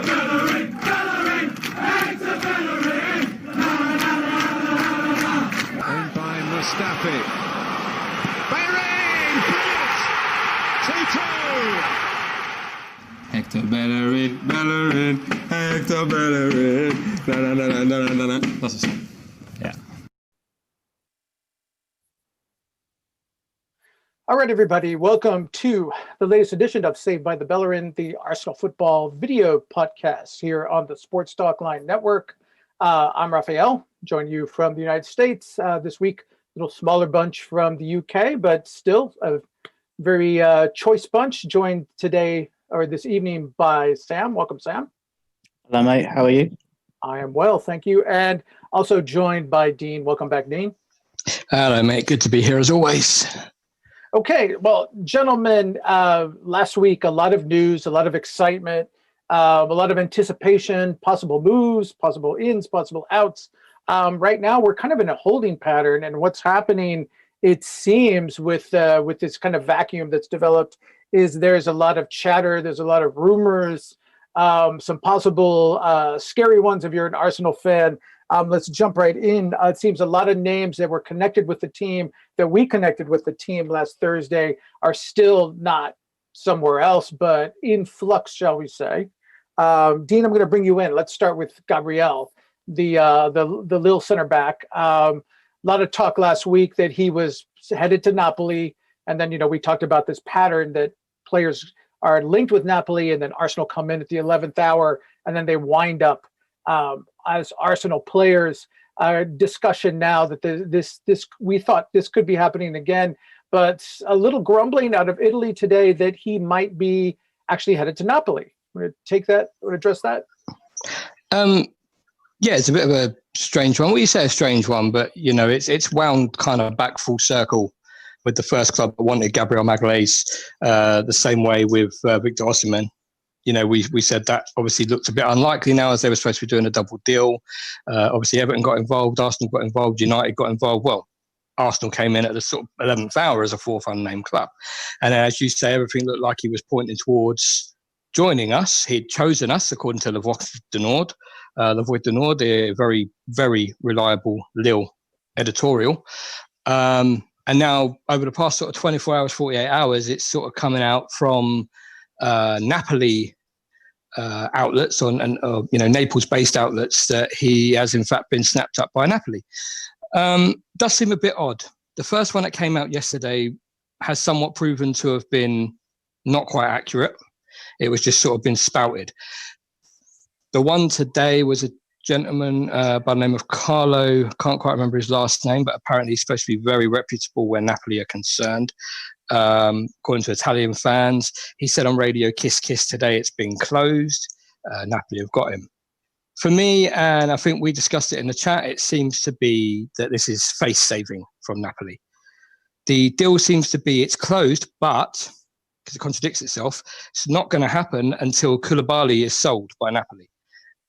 Bellerin, Bellerin, Hector Bellerin. Owned by Mustafi. Bellerin, brilliant! 2-2. Hector Bellerin, Bellerin, Hector Bellerin. Na, na, na, na, na, na, na. That's a song. Yeah. All right, everybody, welcome to the latest edition of Saved by the Bellerin, the Arsenal football video podcast here on the Sports Talk Line Network. I'm Raphael, joining you from the United States this week. A little smaller bunch from the UK, but still a very choice bunch, joined today or this evening by Sam. Welcome, Sam. Hello, mate. How are you? I am well, thank you. And also joined by Dean. Welcome back, Dean. Hello, mate. Good to be here as always. Okay, well, gentlemen, last week, a lot of news, a lot of excitement, a lot of anticipation, possible moves, possible ins, possible outs. Right now, we're kind of in a holding pattern, and what's happening, it seems, with this kind of vacuum that's developed, is there's a lot of chatter, there's a lot of rumors, some possible scary ones if you're an Arsenal fan. Let's jump right in. It seems a lot of names that were connected with the team, that we connected with the team last Thursday, are still not somewhere else, but in flux, shall we say. Dean, I'm going to bring you in. Let's start with Gabriel, the Lille center back. A lot of talk last week that he was headed to Napoli. And then, we talked about this pattern that players are linked with Napoli and then Arsenal come in at the 11th hour and then they wind up as Arsenal players. Discussion now that this we thought this could be happening again, but a little grumbling out of Italy today that he might be actually headed to Napoli. Want to take that or address that? Yeah, it's a bit of a strange one. Well, you say a strange one, but it's wound kind of back full circle with the first club that wanted Gabriel Magalhaes, the same way with Victor Osimhen. We said that obviously looked a bit unlikely now, as they were supposed to be doing a double deal. Obviously, Everton got involved, Arsenal got involved, United got involved. Well, Arsenal came in at the sort of 11th hour as a fourth unnamed club. And as you say, everything looked like he was pointing towards joining us. He'd chosen us, according to La Voix du Nord. La Voix du Nord, a very, very reliable Lille editorial. And now, over the past sort of 24 hours, 48 hours, it's sort of coming out from Napoli outlets and Naples-based outlets that he has in fact been snapped up by Napoli. Does seem a bit odd. The first one that came out yesterday has somewhat proven to have been not quite accurate. It was just sort of been spouted. The one today was a gentleman by the name of Carlo, can't quite remember his last name, but apparently he's supposed to be very reputable where Napoli are concerned. According to Italian fans, he said on Radio Kiss Kiss today it's been closed. Napoli have got him. For me, and I think we discussed it in the chat, it seems to be that this is face saving from Napoli. The deal seems to be it's closed, but because it contradicts itself, it's not going to happen until Koulibaly is sold by Napoli.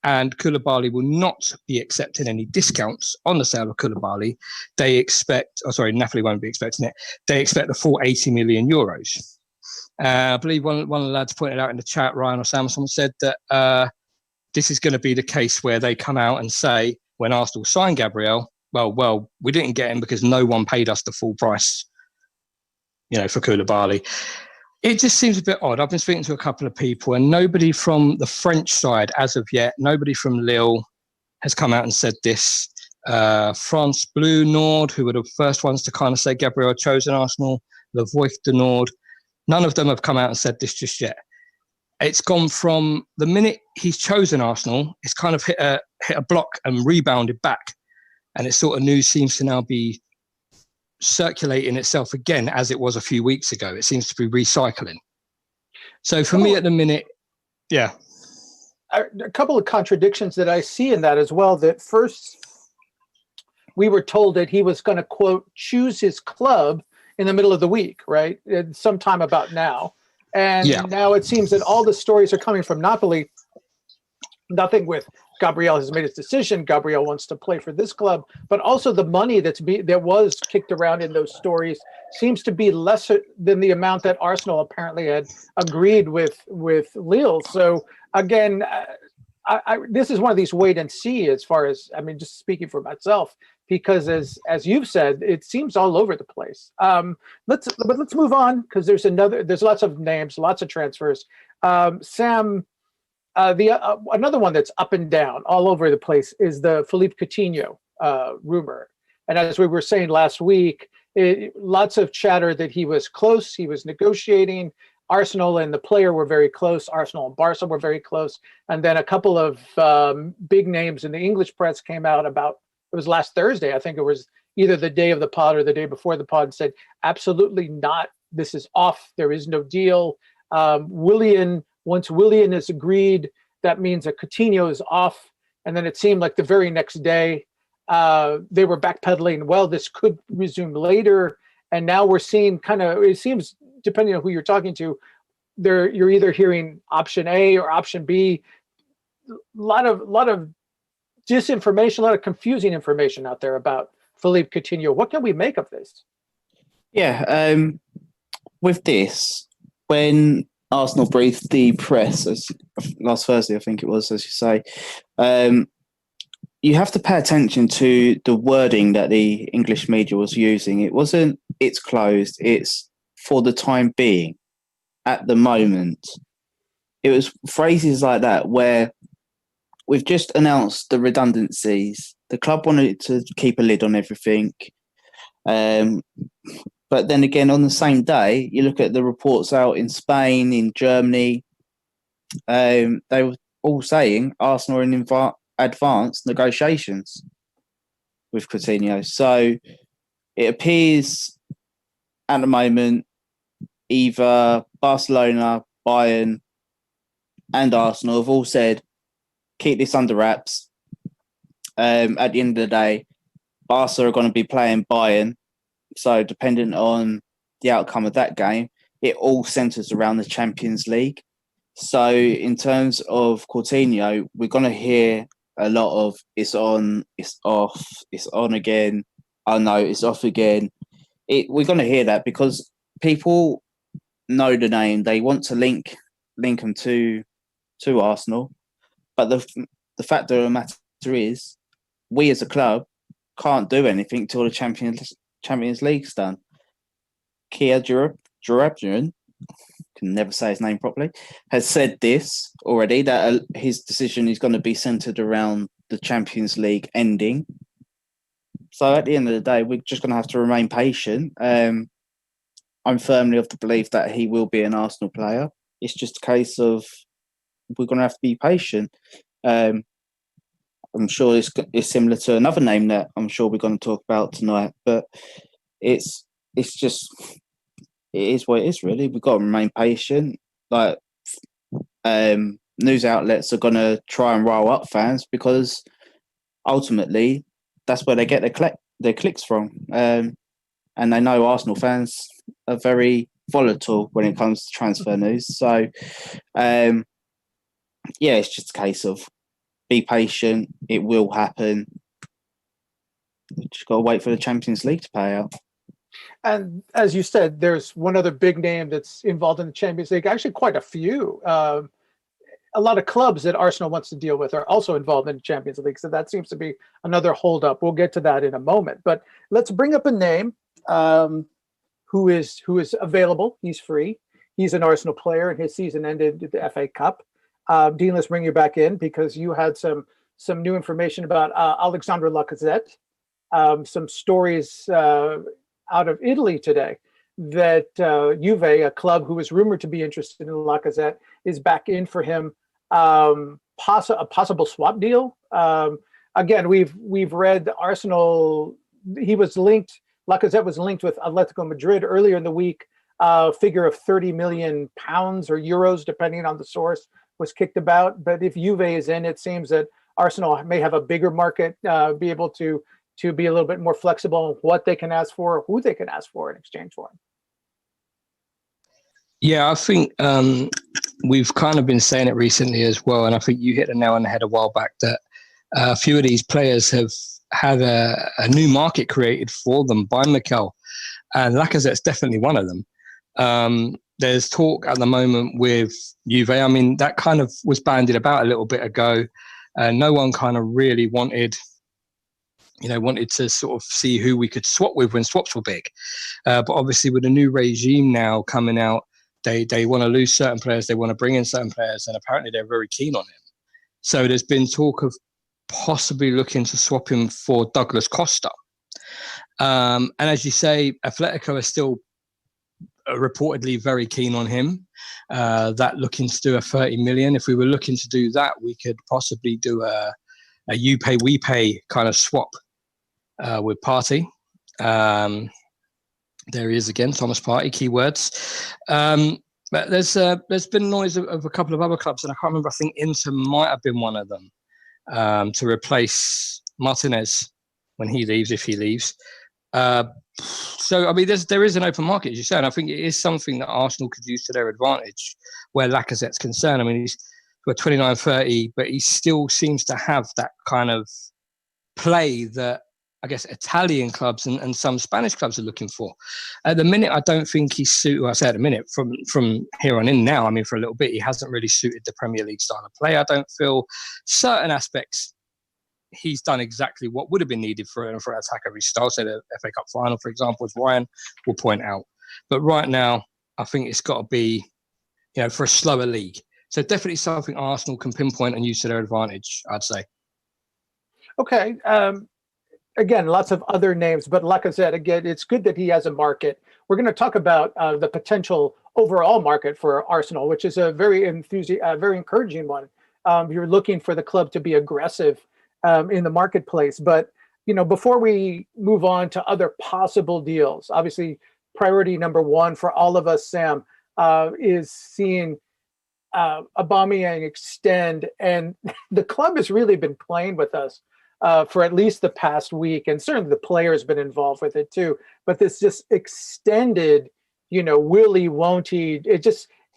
And Koulibaly will not be accepting any discounts on the sale of Koulibaly. Napoli won't be expecting it. They expect the full 80 million euros. I believe one of the lads pointed out in the chat, Ryan or Samson, said that this is going to be the case where they come out and say, when Arsenal signed Gabriel, well, we didn't get him because no one paid us the full price, for Koulibaly. It just seems a bit odd. I've been speaking to a couple of people and nobody from the French side as of yet, nobody from Lille has come out and said this. France Bleu Nord, who were the first ones to kind of say Gabriel had chosen Arsenal, La Voix du Nord, none of them have come out and said this just yet. It's gone from the minute he's chosen Arsenal, it's kind of hit a block and rebounded back. And it sort of news seems to now be circulating itself again as it was a few weeks ago. It seems to be recycling. So for me at the minute, yeah. A couple of contradictions that I see in that as well. That first, we were told that he was going to, quote, choose his club in the middle of the week, right? Sometime about now. And now it seems that all the stories are coming from Napoli. Nothing with Gabriel has made his decision. Gabriel wants to play for this club, but also the money that was kicked around in those stories seems to be lesser than the amount that Arsenal apparently had agreed with Lille. So again, this is one of these wait and see as far as, I mean, just speaking for myself, because as you've said, it seems all over the place. Let's move on, because there's lots of names, lots of transfers. Sam, another one that's up and down all over the place is the Philippe Coutinho rumor. And as we were saying last week, lots of chatter that he was close, he was negotiating. Arsenal and the player were very close. Arsenal and Barca were very close. And then a couple of big names in the English press came out about, it was last Thursday, I think it was either the day of the pod or the day before the pod, and said, absolutely not. This is off. There is no deal. Willian, once Willian is agreed, that means that Coutinho is off. And then it seemed like the very next day, they were backpedaling. Well, this could resume later. And now we're seeing it seems, depending on who you're talking to, you're either hearing option A or option B. A lot of disinformation, a lot of confusing information out there about Philippe Coutinho. What can we make of this? Yeah, with this, when Arsenal briefed the press last Thursday, I think it was, as you say, you have to pay attention to the wording that the English media was using. It wasn't, it's closed, it's for the time being, at the moment. It was phrases like that where we've just announced the redundancies. The club wanted to keep a lid on everything. But then again, on the same day, you look at the reports out in Spain, in Germany, they were all saying Arsenal are in advanced negotiations with Coutinho. So it appears at the moment either Barcelona, Bayern and Arsenal have all said, keep this under wraps. At the end of the day, Barca are going to be playing Bayern. So depending on the outcome of that game, it all centres around the Champions League. So in terms of Coutinho, we're going to hear a lot of it's on, it's off, it's on again. Oh no, it's off again. We're going to hear that because people know the name. They want to link them to Arsenal. But the fact of the matter is, we as a club can't do anything till the Champions League's done. Kia Joorabjian, can never say his name properly, has said this already, that his decision is going to be centred around the Champions League ending. So at the end of the day, we're just going to have to remain patient. I'm firmly of the belief that he will be an Arsenal player. It's just a case of we're going to have to be patient. I'm sure it's similar to another name that I'm sure we're going to talk about tonight, but it is what it is, really. We've got to remain patient. Like, news outlets are going to try and rile up fans because ultimately that's where they get their clicks from. And they know Arsenal fans are very volatile when it comes to transfer news. So, it's just a case of be patient. It will happen. We just got to wait for the Champions League to pay out. And as you said, there's one other big name that's involved in the Champions League. Actually, quite a few. A lot of clubs that Arsenal wants to deal with are also involved in the Champions League. So that seems to be another holdup. We'll get to that in a moment. But let's bring up a name who is available. He's free. He's an Arsenal player, and his season ended at the FA Cup. Dean, let's bring you back in because you had some new information about Alexandre Lacazette. Some stories out of Italy today that Juve, a club who was rumored to be interested in Lacazette, is back in for him. A possible swap deal. Again, we've read Arsenal. Lacazette was linked with Atletico Madrid earlier in the week. Figure of £30 million or euros, depending on the source, was kicked about. But if Juve is in, it seems that Arsenal may have a bigger market, be able to be a little bit more flexible in what they can ask for, who they can ask for in exchange for him. Yeah, I think we've kind of been saying it recently as well, and I think you hit the nail on the head a while back that A few of these players have had a new market created for them by Mikel, and Lacazette's definitely one of them. There's talk at the moment with Juve. I mean, that kind of was bandied about a little bit ago. No one kind of really wanted to sort of see who we could swap with when swaps were big. But obviously with a new regime now coming out, they want to lose certain players, they want to bring in certain players, and apparently they're very keen on him. So there's been talk of possibly looking to swap him for Douglas Costa. And as you say, Atletico are still reportedly very keen on him, that looking to do a 30 million. If we were looking to do that, we could possibly do a you pay, we pay kind of swap with Partey. There he is again, Thomas Partey, keywords. But there's been noise of a couple of other clubs, and I can't remember, I think Inter might have been one of them, to replace Martinez when he leaves, if he leaves. So, I mean, there is an open market, as you say, and I think it is something that Arsenal could use to their advantage where Lacazette's concerned. I mean, he's 29, 30, but he still seems to have that kind of play that, I guess, Italian clubs and some Spanish clubs are looking for. At the minute, I don't think he's suited. Well, I say at the minute, from here on in now, I mean, for a little bit, he hasn't really suited the Premier League style of play. I don't feel certain aspects he's done exactly what would have been needed for an attacker restyle. So the FA Cup final, for example, as Ryan will point out. But right now, I think it's got to be, for a slower league. So definitely something Arsenal can pinpoint and use to their advantage, I'd say. Okay. Again, lots of other names, but Lacazette, again, it's good that he has a market. We're going to talk about the potential overall market for Arsenal, which is a very encouraging one. You're looking for the club to be aggressive in the marketplace. But, before we move on to other possible deals, obviously priority number one for all of us, Sam, is seeing Aubameyang extend. And the club has really been playing with us for at least the past week, and certainly the player's been involved with it too. But this just extended, will he, won't he?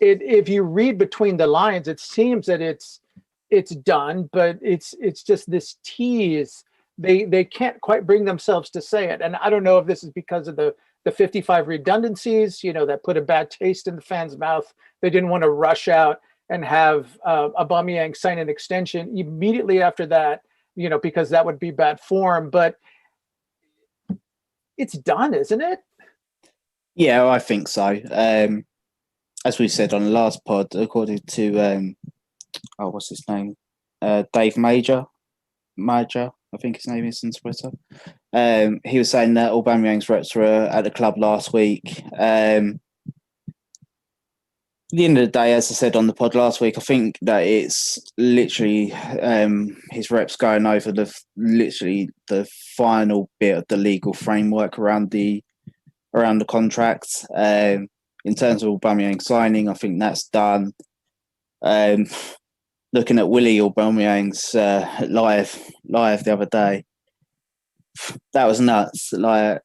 If you read between the lines, it seems that it's done, but it's just this tease. They can't quite bring themselves to say it, and I don't know if this is because of the 55 redundancies, that put a bad taste in the fans' mouth. They didn't want to rush out and have Aubameyang sign an extension immediately after that. Because that would be bad form, but it's done, isn't it? Yeah, I think so. As we said on the last pod, according to, what's his name? Dave Major, I think his name is on Twitter. He was saying that Aubameyang's reps were at the club last week. At the end of the day, as I said on the pod last week, I think that it's literally his reps going over the final bit of the legal framework around the contract. In terms of Aubameyang signing, I think that's done. Looking at Willie Aubameyang's live the other day, that was nuts. Like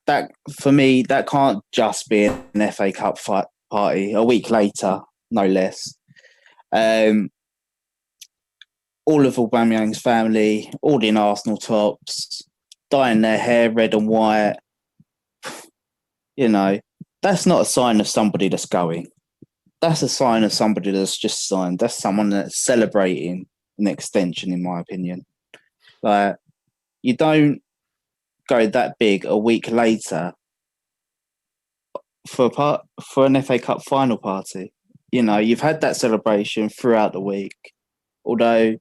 that for me, that can't just be an FA Cup fight. Party a week later, no less. All of Aubameyang's family, all in Arsenal tops, dyeing their hair red and white. That's not a sign of somebody that's going. That's a sign of somebody that's just signed. That's someone that's celebrating an extension, in my opinion. Like, you don't go that big a week later for an FA Cup final party. You've had that celebration throughout the week, although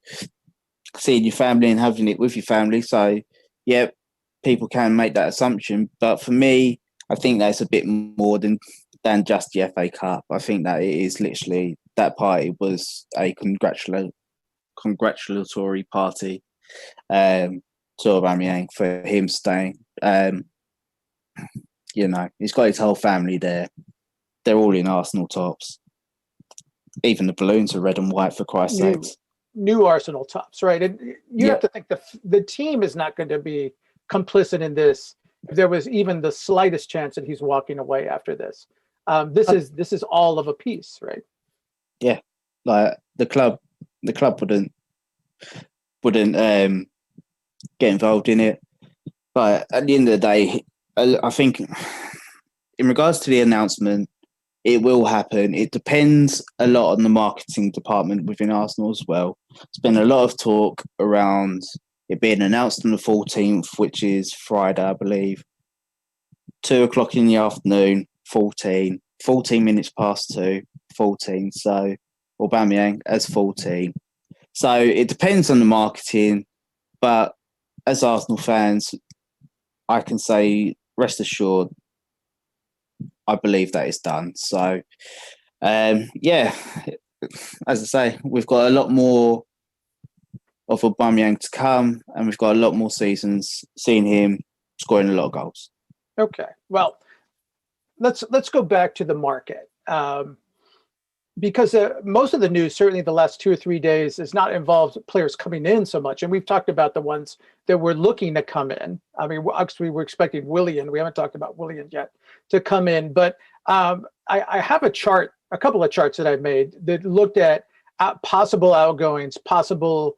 seeing your family and having it with your family. So, yeah, people can make that assumption. But for me, I think that's a bit more than just the FA Cup. I think that it is literally, that party was a congratulatory party to Aubameyang for him staying. He's got his whole family there. They're all in Arsenal tops. Even the balloons are red and white, for Christ's sakes. New Arsenal tops, right? And you have to think the team is not going to be complicit in this. If there was even the slightest chance that he's walking away after this, this is all of a piece, right? Yeah, like the club wouldn't. wouldn't get involved in it. But at the end of the day, I think in regards to the announcement, it will happen. It depends a lot on the marketing department within Arsenal as well. There's been a lot of talk around it being announced on the 14th, which is Friday, I believe. 2:00 in the afternoon, 14 minutes past 2, 14. So Aubameyang as 14. So it depends on the marketing, but as Arsenal fans, I can say, rest assured, I believe that is done. So, yeah, as I say, we've got a lot more of Aubameyang to come, and we've got a lot more seasons seeing him scoring a lot of goals. Okay, well, let's go back to the market. Because most of the news, certainly the last 2 or 3 days, has not involved players coming in so much. And we've talked about the ones that we're looking to come in. I mean, actually, we're expecting Willian. We haven't talked about Willian yet to come in. But I have a chart, a couple of charts that I've made that looked at possible outgoings, possible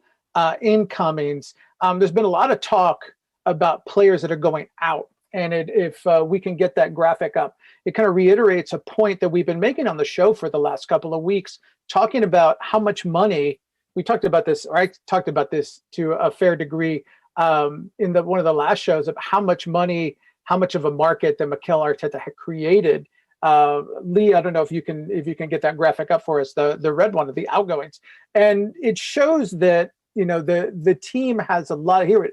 incomings. There's been a lot of talk about players that are going out. And if we can get that graphic up, it kind of reiterates a point that we've been making on the show for the last couple of weeks, talking about how much money we talked about this, or I talked about this to a fair degree in one of the last shows, of how much money, how much of a market that Mikel Arteta had created. Lee, I don't know if you can get that graphic up for us, the red one of the outgoings, and it shows that the team has a lot of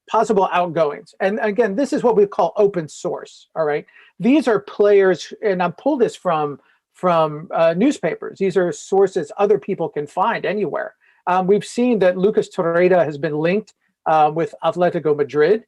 possible outgoings. And again, this is what we call open source. All right. These are players, and I pulled this from newspapers. These are sources other people can find anywhere. We've seen that Lucas Torreira has been linked with Atletico Madrid.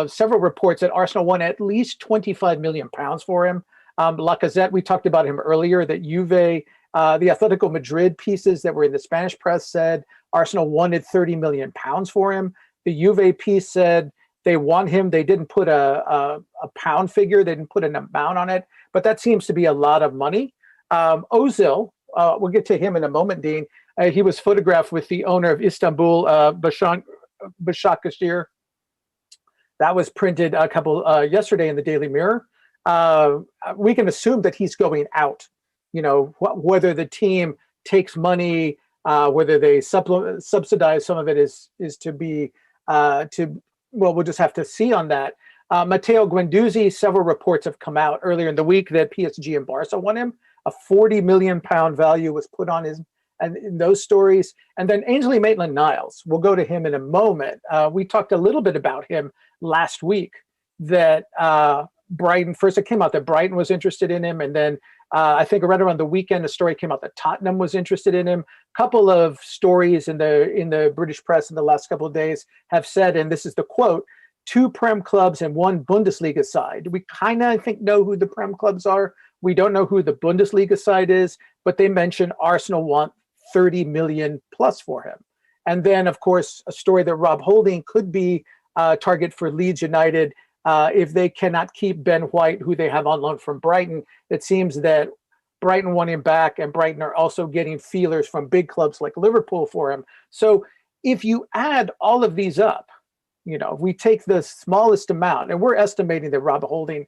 Several reports that Arsenal won at least £25 million for him. Lacazette, we talked about him earlier, that Juve, the Atletico Madrid pieces that were in the Spanish press said Arsenal wanted £30 million for him. The Juve piece said they want him. They didn't put a pound figure. They didn't put an amount on it, but that seems to be a lot of money. Ozil, we'll get to him in a moment, Dean. He was photographed with the owner of Istanbul, Başakşehir. That was printed yesterday in the Daily Mirror. We can assume that he's going out. Whether the team takes money, whether they subsidize some of it is to be we'll just have to see on that. Matteo Guendouzi, several reports have come out earlier in the week that PSG and Barca won him. A £40 million value was put on his, and in those stories. And then Ainsley Maitland-Niles, we'll go to him in a moment. We talked a little bit about him last week, that Brighton, first it came out that Brighton was interested in him, and then I think right around the weekend, a story came out that Tottenham was interested in him. A couple of stories in the British press in the last couple of days have said, and this is the quote, 2 Prem clubs and 1 Bundesliga side. We kind of, I think, know who the Prem clubs are. We don't know who the Bundesliga side is, but they mentioned Arsenal want 30 million plus for him. And then, of course, a story that Rob Holding could be a target for Leeds United. If they cannot keep Ben White, who they have on loan from Brighton, it seems that Brighton want him back, and Brighton are also getting feelers from big clubs like Liverpool for him. So if you add all of these up, if we take the smallest amount, and we're estimating that Rob Holding,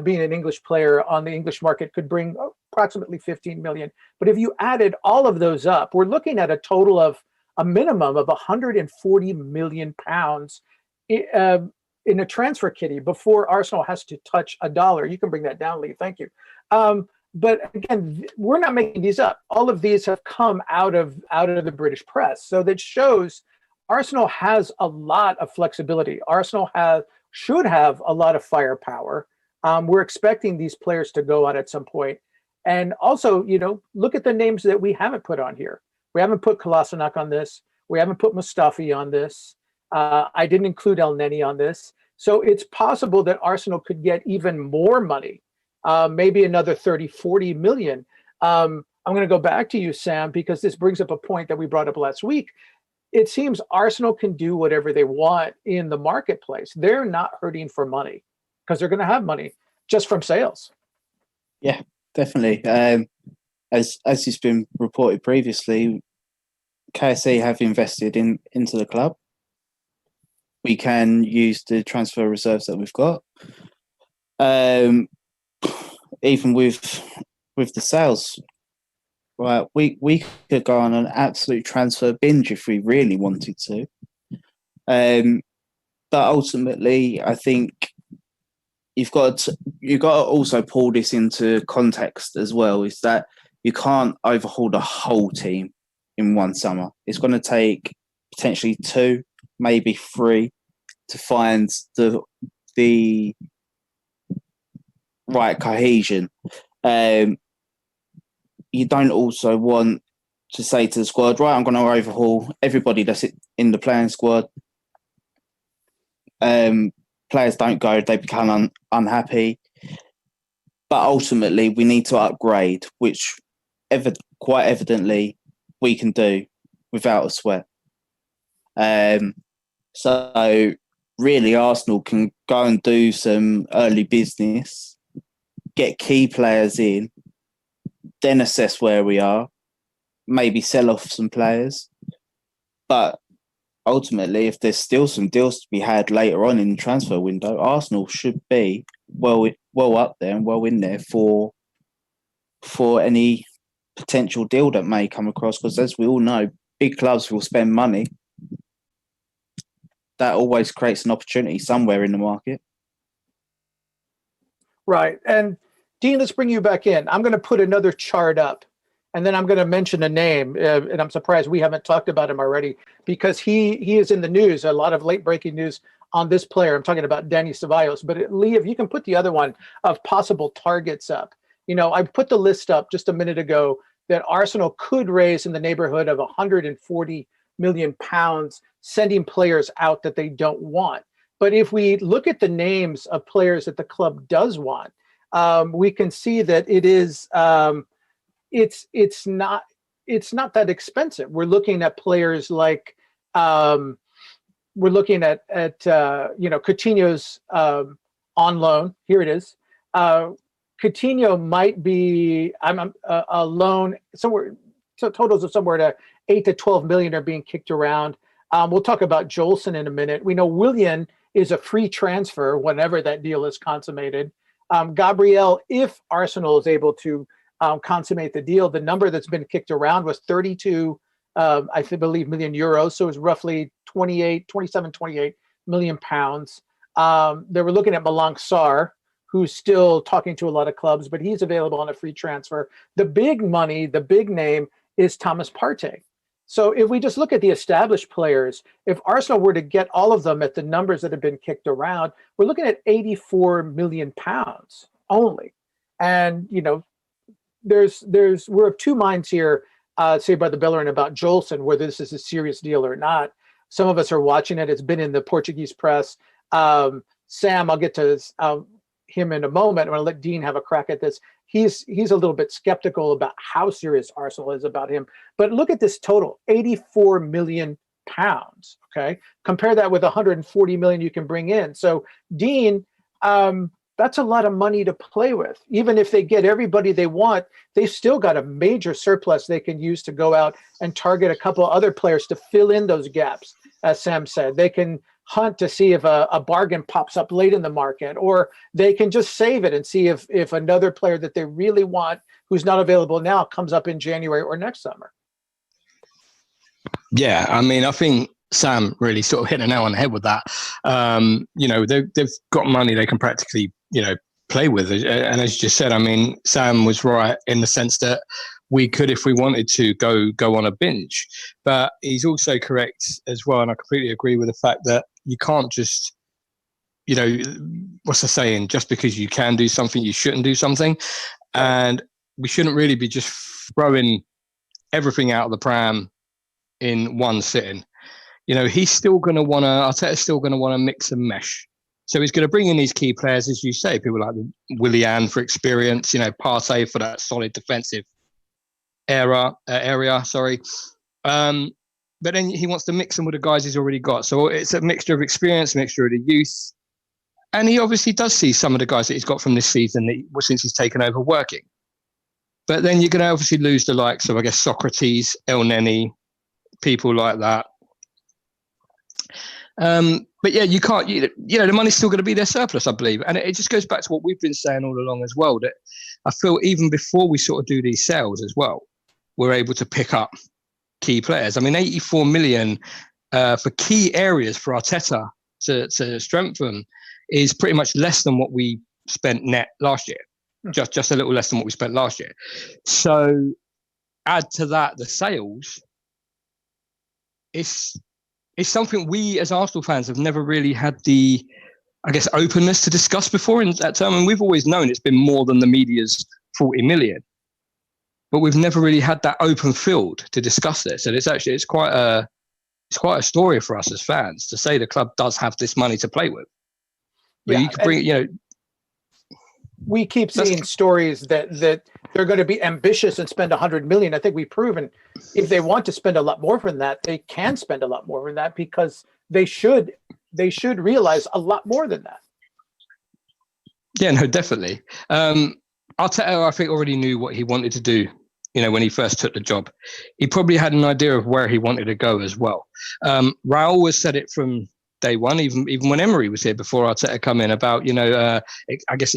being an English player on the English market, could bring approximately 15 million. But if you added all of those up, we're looking at a total of a minimum of 140 million pounds in a transfer kitty before Arsenal has to touch a dollar. You can bring that down, Lee. Thank you. But again, we're not making these up. All of these have come out of the British press. So that shows Arsenal has a lot of flexibility. Arsenal should have a lot of firepower. We're expecting these players to go out at some point. And also, look at the names that we haven't put on here. We haven't put Kolasinac on this. We haven't put Mustafi on this. I didn't include El Neni on this. So it's possible that Arsenal could get even more money, maybe another 30, 40 million. I'm going to go back to you, Sam, because this brings up a point that we brought up last week. It seems Arsenal can do whatever they want in the marketplace. They're not hurting for money because they're going to have money just from sales. Yeah, definitely. As it's been reported previously, KSE have invested into the club. We can use the transfer reserves that we've got. Even with the sales, right? We could go on an absolute transfer binge if we really wanted to. But ultimately, I think you've got to also pull this into context as well. Is that you can't overhaul the whole team in one summer. It's going to take potentially 2, maybe 3 to find the right cohesion. You don't also want to say to the squad, right, I'm going to overhaul everybody that's in the playing squad. Players don't go, they become unhappy. But ultimately, we need to upgrade, which quite evidently we can do without a sweat. So really, Arsenal can go and do some early business, get key players in, then assess where we are, maybe sell off some players. But ultimately, if there's still some deals to be had later on in the transfer window, Arsenal should be well up there and well in there for any potential deal that may come across. Because as we all know, big clubs will spend money. That always creates an opportunity somewhere in the market. Right. And Dean, let's bring you back in. I'm going to put another chart up, and then I'm going to mention a name. And I'm surprised we haven't talked about him already, because he is in the news, a lot of late breaking news on this player. I'm talking about Dani Cevallos. But Lee, if you can put the other one of possible targets up. I put the list up just a minute ago that Arsenal could raise in the neighborhood of 140 million pounds, sending players out that they don't want. But if we look at the names of players that the club does want, we can see that it is it's not that expensive. We're looking at players like we're looking at Coutinho's on loan. Here it is. Coutinho might be a loan somewhere. So totals of somewhere to 8 to 12 million are being kicked around. We'll talk about Jolson in a minute. We know Willian is a free transfer whenever that deal is consummated. Gabriel, if Arsenal is able to consummate the deal, the number that's been kicked around was 32, I believe, million euros. So it was roughly 28 million pounds. They were looking at Malang Sarr, who's still talking to a lot of clubs, but he's available on a free transfer. The big money, the big name is Thomas Partey. So if we just look at the established players, if Arsenal were to get all of them at the numbers that have been kicked around, we're looking at 84 million pounds only. And, we're of two minds here, say by the Bellerin about Jolson, whether this is a serious deal or not. Some of us are watching it. It's been in the Portuguese press. Sam, I'll get to him in a moment. I'm going to let Dean have a crack at this. He's a little bit skeptical about how serious Arsenal is about him. But look at this total, 84 million pounds, okay? Compare that with 140 million you can bring in. So, Dean, that's a lot of money to play with. Even if they get everybody they want, they've still got a major surplus they can use to go out and target a couple other players to fill in those gaps, as Sam said. They can hunt to see if a bargain pops up late in the market, or they can just save it and see if another player that they really want who's not available now comes up in January or next summer. Yeah, I mean, I think Sam really sort of hit the nail on the head with that. They've got money they can practically, play with. And as you just said, I mean, Sam was right in the sense that we could, if we wanted to, go on a binge. But he's also correct as well, and I completely agree with the fact that you can't just, what's the saying? Just because you can do something, you shouldn't do something. And we shouldn't really be just throwing everything out of the pram in one sitting. He's still going to want to, Arteta's still going to want to mix and mesh. So he's going to bring in these key players, as you say, people like Willian for experience, Partey for that solid defensive area. But then he wants to mix them with the guys he's already got. So it's a mixture of experience, mixture of the youth. And he obviously does see some of the guys that he's got from this season since he's taken over working. But then you're going to obviously lose the likes of, I guess, Socrates, El Neni, people like that. But yeah, you can't, the money's still going to be their surplus, I believe. And it just goes back to what we've been saying all along as well, that I feel even before we sort of do these sales as well, we're able to pick up key players. I mean, 84 million for key areas for Arteta to strengthen is pretty much less than what we spent net last year. Just a little less than what we spent last year. So add to that the sales. It's something we as Arsenal fans have never really had the, I guess, openness to discuss before in that term. And we've always known it's been more than the media's 40 million. But we've never really had that open field to discuss this. And it's quite a story for us as fans to say the club does have this money to play with. But you could bring, we keep seeing stories that they're going to be ambitious and spend 100 million. I think we've proven if they want to spend a lot more than that, they can spend a lot more than that because they should realize a lot more than that. Yeah, no, definitely. Arteta, I think, already knew what he wanted to do, when he first took the job. He probably had an idea of where he wanted to go as well. Raul has said it from day one, even when Emery was here before Arteta come in, about, I guess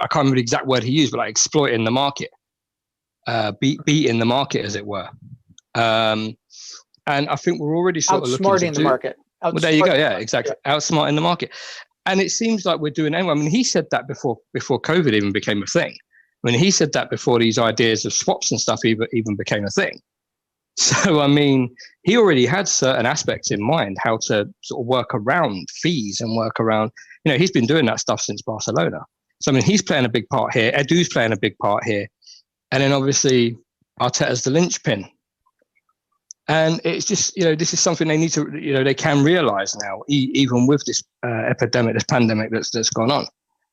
I can't remember the exact word he used, but like exploiting the market, beating the market, as it were. And I think we're already sort of looking outsmarting the market. Well, there you go. Yeah, exactly. Yeah. Outsmarting the market. And it seems like we're doing anyway. I mean, he said that before COVID even became a thing. I mean, he said that before these ideas of swaps and stuff even became a thing. So, I mean, he already had certain aspects in mind, how to sort of work around fees and work around, he's been doing that stuff since Barcelona. So, I mean, he's playing a big part here. Edu's playing a big part here. And then obviously Arteta's the linchpin. And it's just, this is something they need to, they can realise now, even with this epidemic, this pandemic that's gone on.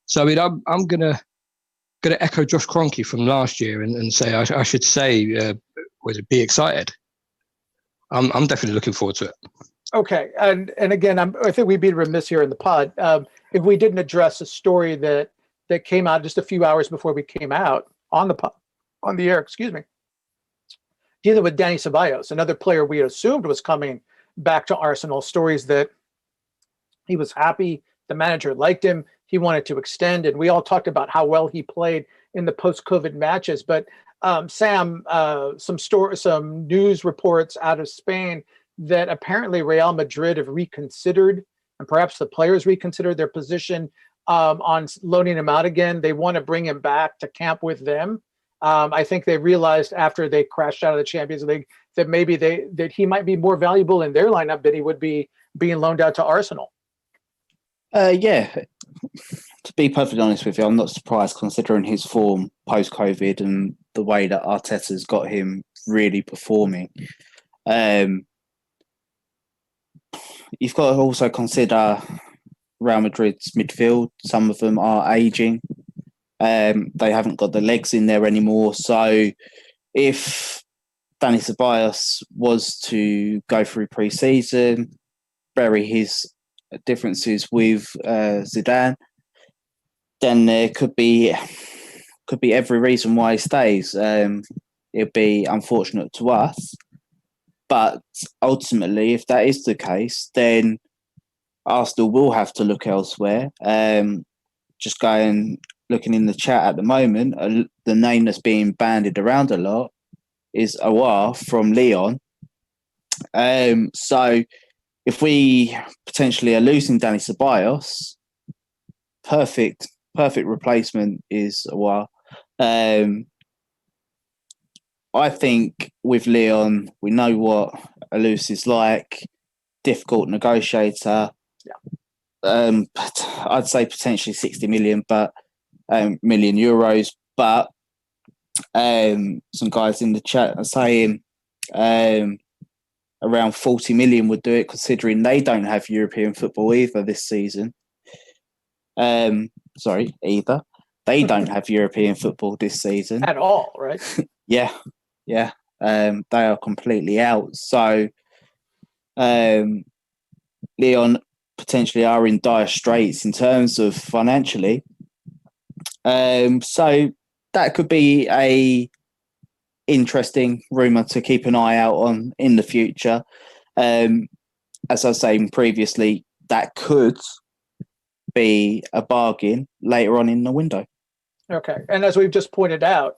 So, I mean, I'm going to echo Josh Kroenke from last year and say, I should say, be excited. I'm definitely looking forward to it. Okay. And again, I think we'd be remiss here in the pod if we didn't address a story that came out just a few hours before we came out on the air, dealing with Dani Cevallos, another player we assumed was coming back to Arsenal. Stories that he was happy, the manager liked him, he wanted to extend, and we all talked about how well he played in the post-COVID matches. But Sam, some news reports out of Spain that apparently Real Madrid have reconsidered, and perhaps the players reconsidered their position on loaning him out again. They want to bring him back to camp with them. I think they realized after they crashed out of the Champions League that maybe that he might be more valuable in their lineup than he would be being loaned out to Arsenal. Yeah, to be perfectly honest with you, I'm not surprised considering his form post-COVID and the way that Arteta's got him really performing. You've got to also consider Real Madrid's midfield. Some of them are ageing. They haven't got the legs in there anymore. So if Dani Ceballos was to go through pre-season, bury his differences with Zidane, then there could be every reason why he stays. It'd be unfortunate to us, but ultimately, if that is the case, then Arsenal will have to look elsewhere. Just looking in the chat at the moment, the name that's being bandied around a lot is Aouar from Lyon. So if we potentially are losing Dani Ceballos, perfect replacement is Aouar. I think with Lyon, we know what Alous is like, difficult negotiator. Yeah. I'd say potentially 60 million, but million euros. But some guys in the chat are saying around 40 million would do it, considering they don't have European football either this season. They don't have European football this season. At all, right? Yeah. They are completely out. So Lyon potentially are in dire straits in terms of financially. So that could be a interesting rumour to keep an eye out on in the future. As I was saying previously, that could be a bargain later on in the window. Okay. And as we've just pointed out,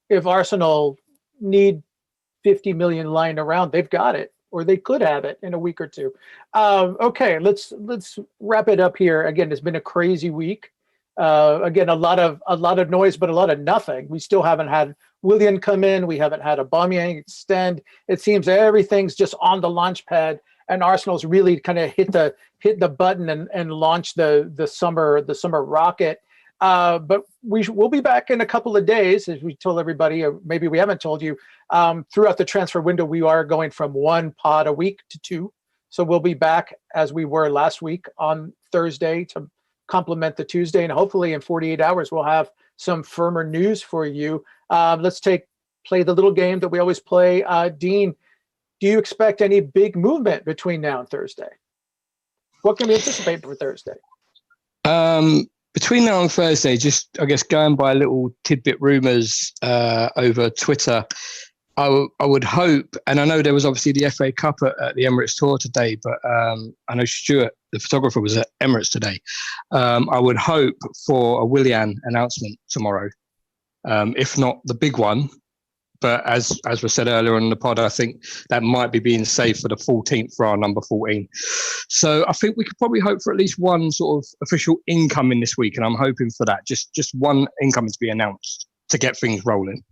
if Arsenal need 50 million lying around, they've got it, or they could have it in a week or two. Okay, let's wrap it up here. Again, it's been a crazy week. Again, a lot of noise, but a lot of nothing. We still haven't had Willian come in. We haven't had Aubameyang extend. It seems everything's just on the launch pad, and Arsenal's really kind of hit the button and launch the summer rocket. But we'll be back in a couple of days, as we told everybody, or maybe we haven't told you. Throughout the transfer window, we are going from 1 pod a week to 2. So we'll be back as we were last week on Thursday to complement the Tuesday. And hopefully in 48 hours, we'll have some firmer news for you. Let's play the little game that we always play. Dean, do you expect any big movement between now and Thursday? What can we anticipate for Thursday? Between now and Thursday, just, I guess, going by little tidbit rumours over Twitter, I would hope, and I know there was obviously the FA Cup at the Emirates Tour today, but I know Stuart, the photographer, was at Emirates today. I would hope for a Willian announcement tomorrow, if not the big one. But as was said earlier in the pod, I think that might be being saved for the 14th for our number 14. So I think we could probably hope for at least one sort of official incoming this week, and I'm hoping for that. Just one incoming to be announced to get things rolling.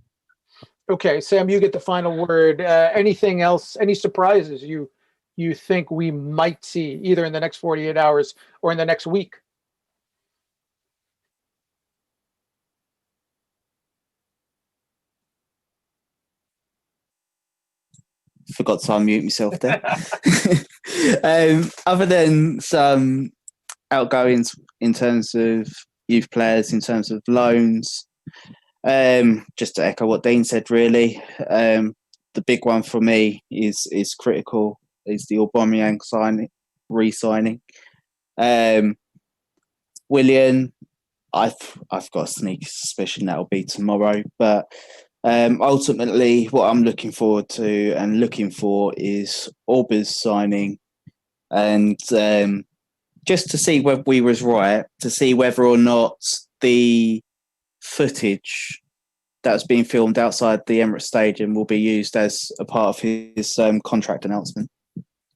Okay, Sam, you get the final word. Anything else? Any surprises you think we might see either in the next 48 hours or in the next week? Forgot to unmute myself there. Other than some outgoings in terms of youth players, in terms of loans, just to echo what Dean said, really, the big one for me is critical, is the Aubameyang re-signing. Willian, I've got a sneaky suspicion that'll be tomorrow, but ultimately, what I'm looking forward to and looking for is Auba's signing, and just to see whether we was right, to see whether or not the footage that's being filmed outside the Emirates Stadium will be used as a part of his contract announcement.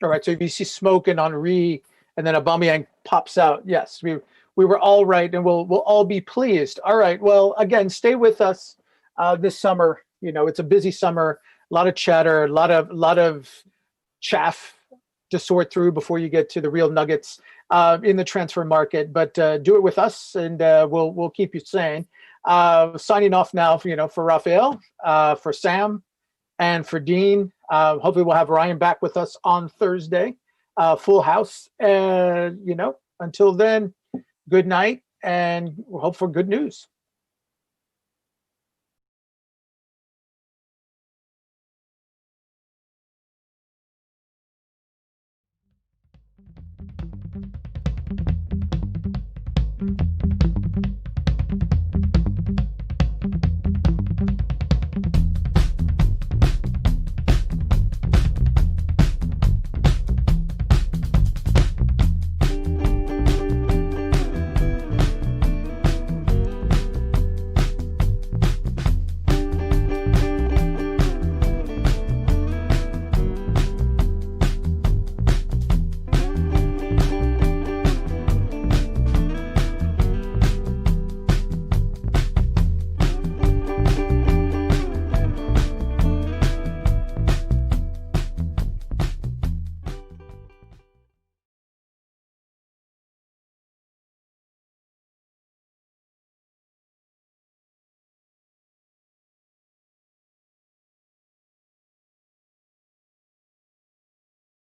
All right. So if you see smoke and Henry, and then Aubameyang pops out, yes, we were all right, and we'll all be pleased. All right. Well, again, stay with us. This summer, it's a busy summer, a lot of chatter, a lot of chaff to sort through before you get to the real nuggets in the transfer market. But do it with us, and we'll keep you sane. Signing off now, for Raphael, for Sam, and for Dean. Hopefully, we'll have Ryan back with us on Thursday. Full house, and until then, good night, and we'll hope for good news.